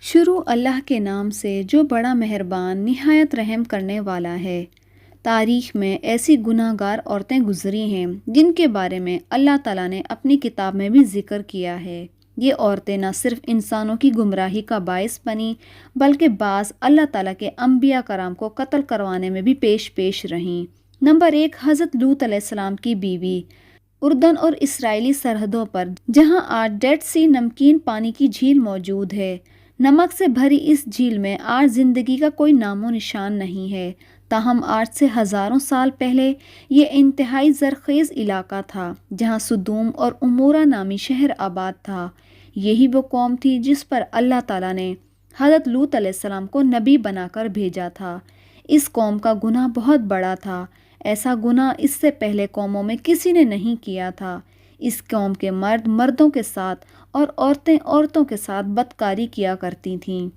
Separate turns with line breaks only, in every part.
شروع اللہ کے نام سے جو بڑا مہربان نہایت رحم کرنے والا ہے۔ تاریخ میں ایسی گناہ گار عورتیں گزری ہیں جن کے بارے میں اللہ تعالیٰ نے اپنی کتاب میں بھی ذکر کیا ہے۔ یہ عورتیں نہ صرف انسانوں کی گمراہی کا باعث بنی بلکہ بعض اللہ تعالیٰ کے انبیاء کرام کو قتل کروانے میں بھی پیش رہیں۔ نمبر 1، حضرت لوط علیہ السلام کی بیوی۔ اردن اور اسرائیلی سرحدوں پر جہاں آج ڈیڈ سی نمکین پانی کی جھیل موجود ہے، نمک سے بھری اس جھیل میں آج زندگی کا کوئی نام و نشان نہیں ہے۔ تاہم آج سے ہزاروں سال پہلے یہ انتہائی زرخیز علاقہ تھا جہاں سدوم اور عمورہ نامی شہر آباد تھا۔ یہی وہ قوم تھی جس پر اللہ تعالیٰ نے حضرت لوط علیہ السلام کو نبی بنا کر بھیجا تھا۔ اس قوم کا گناہ بہت بڑا تھا۔ ایسا گناہ اس سے پہلے قوموں میں کسی نے نہیں کیا تھا۔ اس قوم کے مرد مردوں کے ساتھ اور عورتیں عورتوں کے ساتھ بدکاری کیا کرتی تھیں۔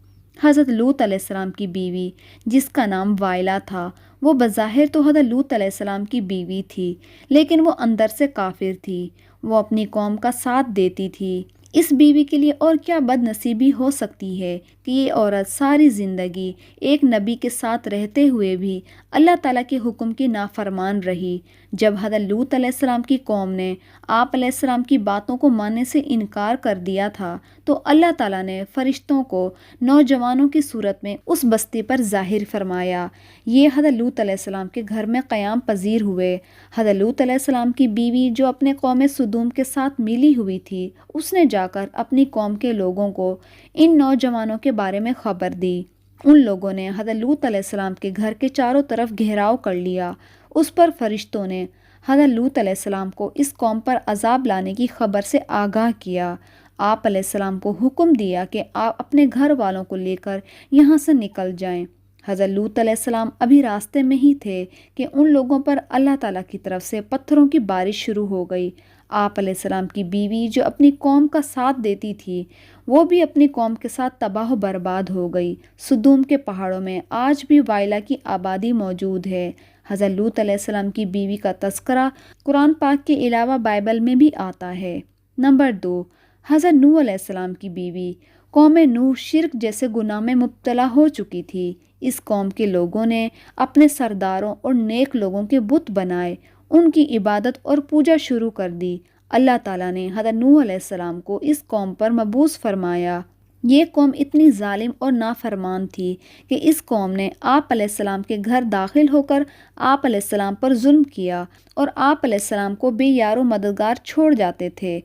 حضرت لوط علیہ السلام کی بیوی جس کا نام وائلہ تھا، وہ بظاہر تو حضرت لوط علیہ السلام کی بیوی تھی، لیکن وہ اندر سے کافر تھی۔ وہ اپنی قوم کا ساتھ دیتی تھی۔ اس بیوی کے لیے اور کیا بد نصیبی ہو سکتی ہے کہ یہ عورت ساری زندگی ایک نبی کے ساتھ رہتے ہوئے بھی اللہ تعالیٰ کے حکم کی نافرمان رہی۔ جب حضرت لوط علیہ السلام کی قوم نے آپ علیہ السلام کی باتوں کو ماننے سے انکار کر دیا تھا تو اللہ تعالیٰ نے فرشتوں کو نوجوانوں کی صورت میں اس بستی پر ظاہر فرمایا۔ یہ حضرت لوط علیہ السلام کے گھر میں قیام پذیر ہوئے۔ حضرت لوط علیہ السلام کی بیوی جو اپنے قوم سدوم کے ساتھ ملی ہوئی تھی، اس نے جا کر اپنی قوم کے لوگوں کو ان نوجوانوں کے بارے میں خبر دی۔ ان لوگوں نے حضرت لوط علیہ السلام کے گھر کے چاروں طرف گھیراؤ کر لیا۔ اس پر فرشتوں نے حضرت لوط علیہ السلام کو اس قوم پر عذاب لانے کی خبر سے آگاہ کیا۔ آپ علیہ السلام کو حکم دیا کہ آپ اپنے گھر والوں کو لے کر یہاں سے نکل جائیں۔ حضرت لوط علیہ السلام ابھی راستے میں ہی تھے کہ ان لوگوں پر اللہ تعالیٰ کی طرف سے پتھروں کی بارش شروع ہو گئی۔ آپ علیہ السلام کی بیوی جو اپنی قوم کا ساتھ دیتی تھی، وہ بھی اپنی قوم کے ساتھ تباہ و برباد ہو گئی۔ سدوم کے پہاڑوں میں آج بھی وائلہ کی آبادی موجود ہے۔ حضرت لوط علیہ السلام کی بیوی کا تذکرہ قرآن پاک کے علاوہ بائبل میں بھی آتا ہے۔ نمبر 2، حضرت نوح علیہ السلام کی بیوی۔ قوم نوح شرک جیسے گناہ میں مبتلا ہو چکی تھی۔ اس قوم کے لوگوں نے اپنے سرداروں اور نیک لوگوں کے بت بنائے، ان کی عبادت اور پوجا شروع کر دی۔ اللہ تعالیٰ نے حضرت نوح علیہ السلام کو اس قوم پر مبعوث فرمایا۔ یہ قوم اتنی ظالم اور نافرمان تھی کہ اس قوم نے آپ علیہ السلام کے گھر داخل ہو کر آپ علیہ السلام پر ظلم کیا اور آپ علیہ السلام کو بے یار و مددگار چھوڑ جاتے تھے۔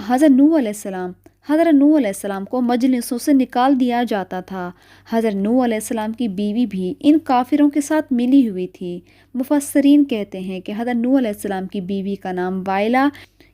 حضرت نوح علیہ السلام کو مجلسوں سے نکال دیا جاتا تھا۔ حضرت نوح علیہ السلام کی بیوی بھی ان کافروں کے ساتھ ملی ہوئی تھی۔ مفسرین کہتے ہیں کہ حضرت نوح علیہ السلام کی بیوی کا نام وائلہ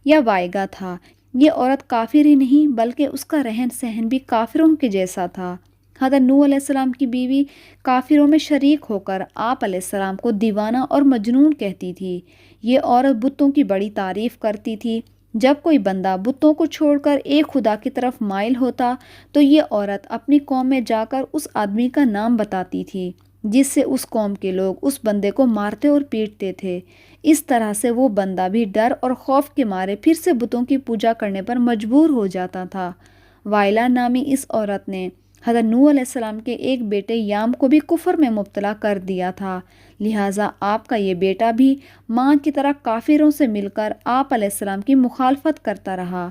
یا وائگا تھا۔ یہ عورت کافر ہی نہیں بلکہ اس کا رہن سہن بھی کافروں کے جیسا تھا۔ حضرت نوح علیہ السلام کی بیوی کافروں میں شریک ہو کر آپ علیہ السلام کو دیوانہ اور مجنون کہتی تھی۔ یہ عورت بتوں کی بڑی تعریف کرتی تھی۔ جب کوئی بندہ بتوں کو چھوڑ کر ایک خدا کی طرف مائل ہوتا تو یہ عورت اپنی قوم میں جا کر اس آدمی کا نام بتاتی تھی جس سے اس قوم کے لوگ اس بندے کو مارتے اور پیٹتے تھے۔ اس طرح سے وہ بندہ بھی ڈر اور خوف کے مارے پھر سے بتوں کی پوجا کرنے پر مجبور ہو جاتا تھا۔ وائلہ نامی اس عورت نے حضرت نوح علیہ السلام کے ایک بیٹے یام کو بھی کفر میں مبتلا کر دیا تھا، لہٰذا آپ کا یہ بیٹا بھی ماں کی طرح کافروں سے مل کر آپ علیہ السلام کی مخالفت کرتا رہا۔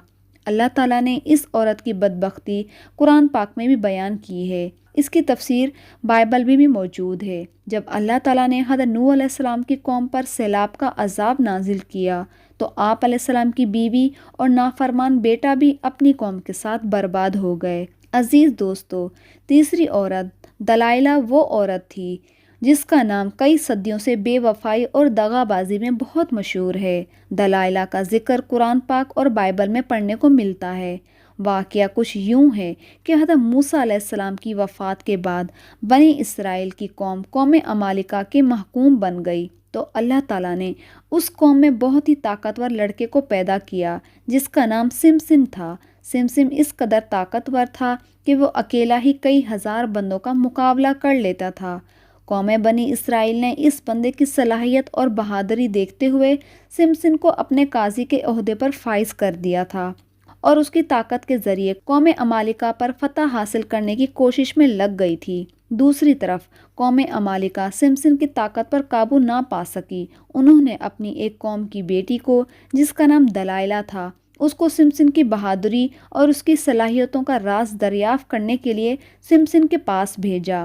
اللہ تعالیٰ نے اس عورت کی بدبختی قرآن پاک میں بھی بیان کی ہے۔ اس کی تفسیر بائبل میں بھی موجود ہے۔ جب اللہ تعالیٰ نے حضرت نوح علیہ السلام کی قوم پر سیلاب کا عذاب نازل کیا تو آپ علیہ السلام کی بیوی اور نافرمان بیٹا بھی اپنی قوم کے ساتھ برباد ہو گئے۔ عزیز دوستو، تیسری عورت دلائلہ وہ عورت تھی جس کا نام کئی صدیوں سے بے وفائی اور دغا بازی میں بہت مشہور ہے۔ دلائلہ کا ذکر قرآن پاک اور بائبل میں پڑھنے کو ملتا ہے۔ واقعہ کچھ یوں ہے کہ حضرت موسیٰ علیہ السلام کی وفات کے بعد بنی اسرائیل کی قوم عمالقہ کے محکوم بن گئی تو اللہ تعالیٰ نے اس قوم میں بہت ہی طاقتور لڑکے کو پیدا کیا جس کا نام سمسم تھا۔ سمسم اس قدر طاقتور تھا کہ وہ اکیلا ہی کئی ہزار بندوں کا مقابلہ کر لیتا تھا۔ قوم بنی اسرائیل نے اس بندے کی صلاحیت اور بہادری دیکھتے ہوئے سمسم کو اپنے قاضی کے عہدے پر فائز کر دیا تھا اور اس کی طاقت کے ذریعے قوم عمالقہ پر فتح حاصل کرنے کی کوشش میں لگ گئی تھی۔ دوسری طرف قوم عمالقہ سمسن کی طاقت پر قابو نہ پا سکی۔ انہوں نے اپنی ایک قوم کی بیٹی کو، جس کا نام دلائلہ تھا، اس کو سمسن کی بہادری اور اس کی صلاحیتوں کا راز دریافت کرنے کے لیے سمسن کے پاس بھیجا۔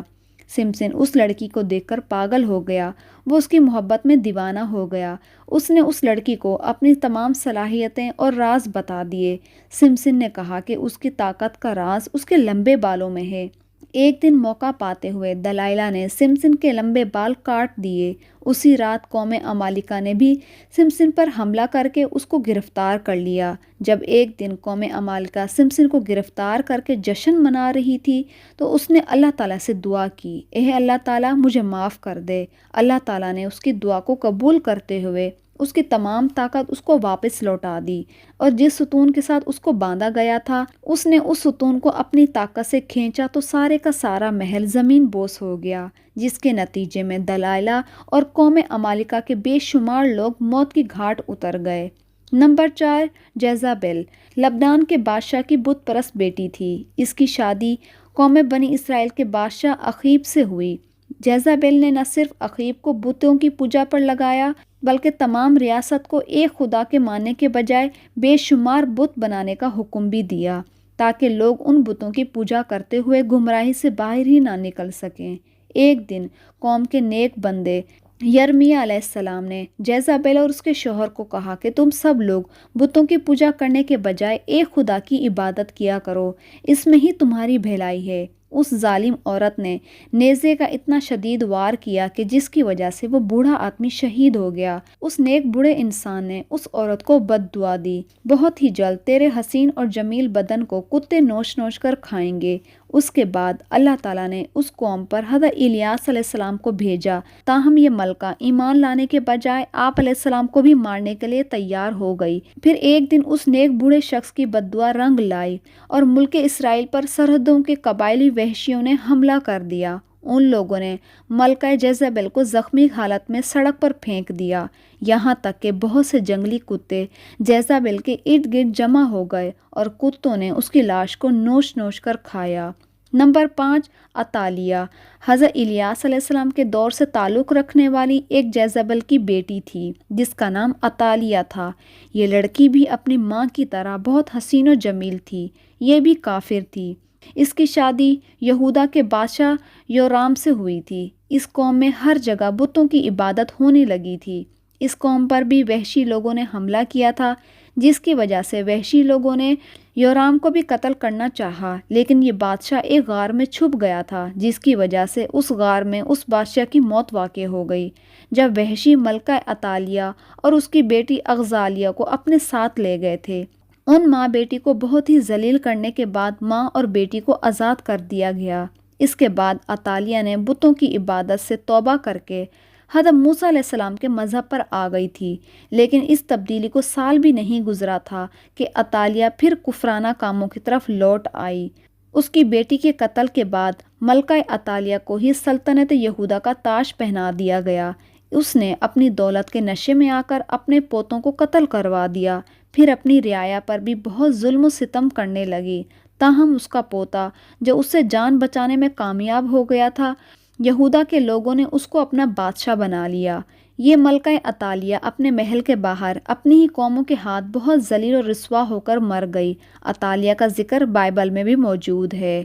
سمسن اس لڑکی کو دیکھ کر پاگل ہو گیا، وہ اس کی محبت میں دیوانہ ہو گیا۔ اس نے اس لڑکی کو اپنی تمام صلاحیتیں اور راز بتا دیے۔ سمسن نے کہا کہ اس کی طاقت کا راز اس کے لمبے بالوں میں ہے۔ ایک دن موقع پاتے ہوئے دلائلہ نے سمسن کے لمبے بال کاٹ دیے۔ اسی رات قوم عمالقہ نے بھی سمسن پر حملہ کر کے اس کو گرفتار کر لیا۔ جب ایک دن قوم عمالقہ سمسن کو گرفتار کر کے جشن منا رہی تھی تو اس نے اللہ تعالیٰ سے دعا کی، اے اللہ تعالیٰ مجھے معاف کر دے۔ اللہ تعالیٰ نے اس کی دعا کو قبول کرتے ہوئے اس کی تمام طاقت اس کو واپس لوٹا دی، اور جس ستون کے ساتھ اس کو باندھا گیا تھا اس نے اس ستون کو اپنی طاقت سے کھینچا تو سارے کا سارا محل زمین بوس ہو گیا، جس کے نتیجے میں دلائلہ اور قوم عمالقہ کے بے شمار لوگ موت کی گھاٹ اتر گئے۔ نمبر 4، جیزابل لبنان کے بادشاہ کی بت پرست بیٹی تھی۔ اس کی شادی قوم بنی اسرائیل کے بادشاہ اخیب سے ہوئی۔ جیزابل نے نہ صرف اخیب کو بتوں کی پوجا پر لگایا بلکہ تمام ریاست کو ایک خدا کے ماننے کے بجائے بے شمار بت بنانے کا حکم بھی دیا، تاکہ لوگ ان بتوں کی پوجا کرتے ہوئے گمراہی سے باہر ہی نہ نکل سکیں۔ ایک دن قوم کے نیک بندے یرمیہ علیہ السلام نے جیزابل اور اس کے شوہر کو کہا کہ تم سب لوگ بتوں کی پوجا کرنے کے بجائے ایک خدا کی عبادت کیا کرو، اس میں ہی تمہاری بھلائی ہے۔ اس ظالم عورت نے نیزے کا اتنا شدید وار کیا کہ جس کی وجہ سے وہ بوڑھا آدمی شہید ہو گیا۔ اس نیک بوڑھے انسان نے اس عورت کو بد دعا دی، بہت ہی جلد تیرے حسین اور جمیل بدن کو کتے نوچ نوچ کر کھائیں گے۔ اس کے بعد اللہ تعالیٰ نے اس قوم پر حضرت الیاس علیہ السلام کو بھیجا، تاہم یہ ملکہ ایمان لانے کے بجائے آپ علیہ السلام کو بھی مارنے کے لیے تیار ہو گئی۔ پھر ایک دن اس نیک بوڑھے شخص کی بد دعا رنگ لائی اور ملک اسرائیل پر سرحدوں کے قبائلی وحشیوں نے حملہ کر دیا۔ ان لوگوں نے ملکہ جیزابل کو زخمی حالت میں سڑک پر پھینک دیا، یہاں تک کہ بہت سے جنگلی کتے جیزابل کے ارد گرد جمع ہو گئے اور کتوں نے اس کی لاش کو نوچ نوچ کر کھایا۔ نمبر 5، اتالیہ حضرت الیاس علیہ السلام کے دور سے تعلق رکھنے والی ایک جیزابل کی بیٹی تھی جس کا نام اتالیہ تھا۔ یہ لڑکی بھی اپنی ماں کی طرح بہت حسین و جمیل تھی، یہ بھی کافر تھی۔ اس کی شادی یہودا کے بادشاہ یورام سے ہوئی تھی۔ اس قوم میں ہر جگہ بتوں کی عبادت ہونے لگی تھی۔ اس قوم پر بھی وحشی لوگوں نے حملہ کیا تھا، جس کی وجہ سے وحشی لوگوں نے یورام کو بھی قتل کرنا چاہا، لیکن یہ بادشاہ ایک غار میں چھپ گیا تھا، جس کی وجہ سے اس غار میں اس بادشاہ کی موت واقع ہو گئی۔ جب وحشی ملکہ اتالیہ اور اس کی بیٹی اغزالیہ کو اپنے ساتھ لے گئے تھے، ان ماں بیٹی کو بہت ہی ذلیل کرنے کے بعد ماں اور بیٹی کو آزاد کر دیا گیا۔ اس کے بعد اتالیہ نے بتوں کی عبادت سے توبہ کر کے حضرت موسیٰ علیہ السلام کے مذہب پر آ گئی تھی، لیکن اس تبدیلی کو سال بھی نہیں گزرا تھا کہ اتالیہ پھر کفرانہ کاموں کی طرف لوٹ آئی۔ اس کی بیٹی کے قتل کے بعد ملکہ اتالیہ کو ہی سلطنت یہودا کا تاج پہنا دیا گیا۔ اس نے اپنی دولت کے نشے میں آ کر اپنے پوتوں کو قتل کروا دیا، پھر اپنی رعایا پر بھی بہت ظلم و ستم کرنے لگی۔ تاہم اس کا پوتا جو اس سے جان بچانے میں کامیاب ہو گیا تھا، یہودا کے لوگوں نے اس کو اپنا بادشاہ بنا لیا۔ یہ ملکہ اتالیہ اپنے محل کے باہر اپنی ہی قوموں کے ہاتھ بہت ذلیل و رسوا ہو کر مر گئی۔ اتالیہ کا ذکر بائبل میں بھی موجود ہے۔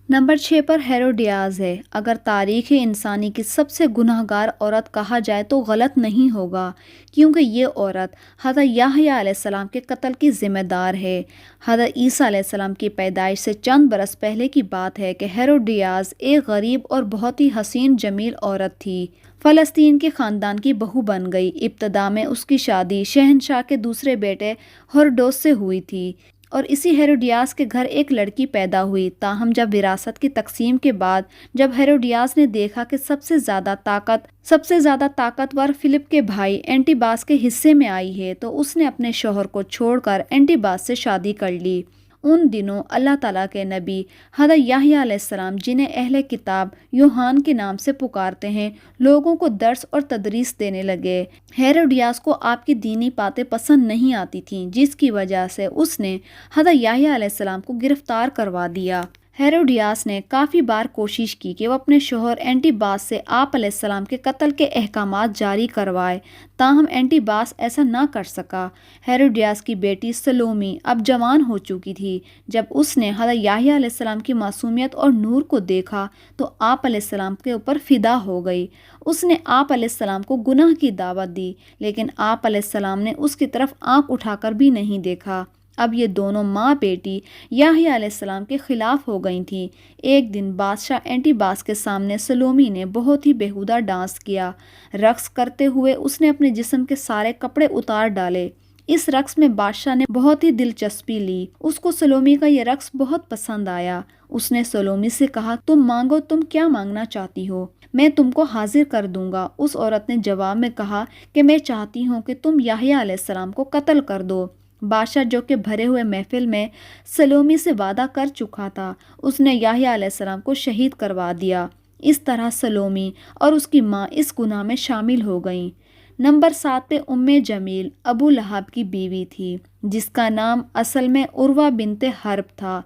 نمبر 6 پر ہیروڈیاز ہے۔ اگر تاریخ انسانی کی سب سے گناہ گار عورت کہا جائے تو غلط نہیں ہوگا، کیونکہ یہ عورت حضرت یحییٰ علیہ السلام کے قتل کی ذمہ دار ہے۔ حضرت عیسیٰ علیہ السلام کی پیدائش سے چند برس پہلے کی بات ہے کہ ہیروڈیاز ایک غریب اور بہت ہی حسین جمیل عورت تھی۔ فلسطین کے خاندان کی بہو بن گئی۔ ابتدا میں اس کی شادی شہنشاہ کے دوسرے بیٹے ہیروڈوس سے ہوئی تھی اور اسی ہیروڈیاس کے گھر ایک لڑکی پیدا ہوئی۔ تاہم جب وراثت کی تقسیم کے بعد جب ہیروڈیاس نے دیکھا کہ سب سے زیادہ طاقتور فلپ کے بھائی اینٹی باس کے حصے میں آئی ہے تو اس نے اپنے شوہر کو چھوڑ کر اینٹی باس سے شادی کر لی۔ ان دنوں اللہ تعالیٰ کے نبی حضرت یحییٰ علیہ السلام، جنہیں اہل کتاب یوحان کے نام سے پکارتے ہیں، لوگوں کو درس اور تدریس دینے لگے۔ ہیروڈیاس کو آپ کی دینی باتیں پسند نہیں آتی تھیں، جس کی وجہ سے اس نے حضرت یحییٰ علیہ السلام کو گرفتار کروا دیا۔ ہیروڈیاس نے کافی بار کوشش کی کہ وہ اپنے شوہر اینٹی باس سے آپ علیہ السلام کے قتل کے احکامات جاری کروائے، تاہم اینٹی باس ایسا نہ کر سکا۔ ہیروڈیاس کی بیٹی سلومی اب جوان ہو چکی تھی۔ جب اس نے حضرت یحییٰ علیہ السلام کی معصومیت اور نور کو دیکھا تو آپ علیہ السلام کے اوپر فدا ہو گئی۔ اس نے آپ علیہ السلام کو گناہ کی دعوت دی، لیکن آپ علیہ السلام نے اس کی طرف آنکھ اٹھا کر بھی نہیں دیکھا۔ اب یہ دونوں ماں بیٹی یحییٰ علیہ السلام کے خلاف ہو گئی تھیں۔ ایک دن بادشاہ اینٹی باس کے سامنے سلومی نے بہت ہی بیہودہ ڈانس کیا۔ رقص کرتے ہوئے اس نے اپنے جسم کے سارے کپڑے اتار ڈالے۔ اس رقص میں بادشاہ نے بہت ہی دلچسپی لی۔ اس کو سلومی کا یہ رقص بہت پسند آیا۔ اس نے سلومی سے کہا، تم مانگو، تم کیا مانگنا چاہتی ہو، میں تم کو حاضر کر دوں گا۔ اس عورت نے جواب میں کہا کہ میں چاہتی ہوں کہ تم یحییٰ علیہ السلام کو قتل کر دو۔ بادشاہ، جو کہ بھرے ہوئے محفل میں سلومی سے وعدہ کر چکا تھا، اس نے یحییٰ علیہ السلام کو شہید کروا دیا۔ اس طرح سلومی اور اس کی ماں اس گناہ میں شامل ہو گئیں۔ نمبر 7 پہ جمیل ابو لہب کی بیوی تھی، جس کا نام اصل میں عروہ بنت حرب تھا،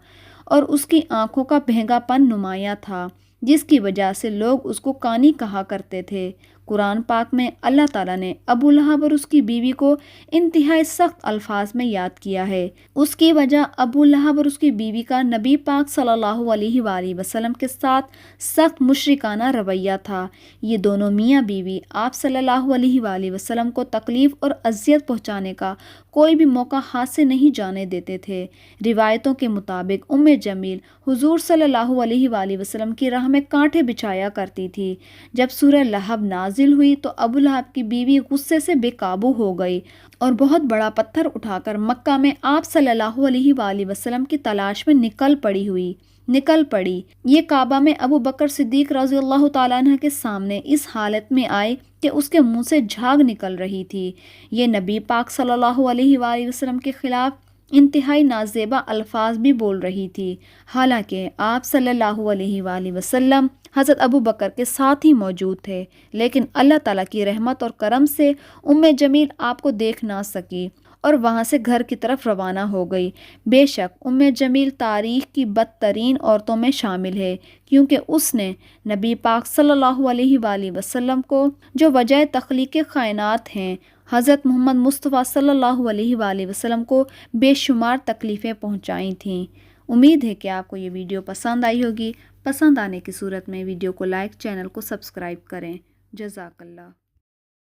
اور اس کی آنکھوں کا بہنگا پن نمایاں تھا، جس کی وجہ سے لوگ اس کو کانی کہا کرتے تھے۔ قرآن پاک میں اللہ تعالیٰ نے ابو لہب اور اس کی بیوی کو انتہائی سخت الفاظ میں یاد کیا ہے۔ اس کی وجہ ابو لہب اور اس کی بیوی کا نبی پاک صلی اللہ علیہ وآلہ وسلم کے ساتھ سخت مشرکانہ رویہ تھا۔ یہ دونوں میاں بیوی آپ صلی اللہ علیہ وآلہ وسلم کو تکلیف اور اذیت پہنچانے کا کوئی بھی موقع ہاتھ سے نہیں جانے دیتے تھے۔ روایتوں کے مطابق جمیل حضور صلی اللہ علیہ وآلہ وسلم کی راہ میں کانٹے بچھایا کرتی تھی۔ جب سورہ لہب نازل ہوئی تو ابو لہب کی بیوی غصے سے بے قابو ہو گئی اور بہت بڑا پتھر اٹھا کر مکہ میں آپ صلی اللہ علیہ وآلہ وسلم کی تلاش میں نکل پڑی۔ یہ کعبہ میں ابو بکر صدیق رضی اللہ تعالیٰ عنہ کے سامنے اس حالت میں آئے کہ اس کے منہ سے جھاگ نکل رہی تھی۔ یہ نبی پاک صلی اللہ علیہ وآلہ وسلم کے خلاف انتہائی نازیبا الفاظ بھی بول رہی تھی، حالانکہ آپ صلی اللہ علیہ وآلہ وسلم حضرت ابو بکر کے ساتھ ہی موجود تھے، لیکن اللہ تعالیٰ کی رحمت اور کرم سے جمیل آپ کو دیکھ نہ سکی اور وہاں سے گھر کی طرف روانہ ہو گئی۔ بے شک جمیل تاریخ کی بدترین عورتوں میں شامل ہے، کیونکہ اس نے نبی پاک صلی اللہ علیہ وآلہ وسلم کو، جو وجہ تخلیق کائنات ہیں، حضرت محمد مصطفیٰ صلی اللہ علیہ وآلہ وسلم کو بے شمار تکلیفیں پہنچائی تھیں۔ امید ہے کہ آپ کو یہ ویڈیو پسند آئی ہوگی۔ پسند آنے کی صورت میں ویڈیو کو لائک، چینل کو سبسکرائب کریں۔ جزاک اللہ۔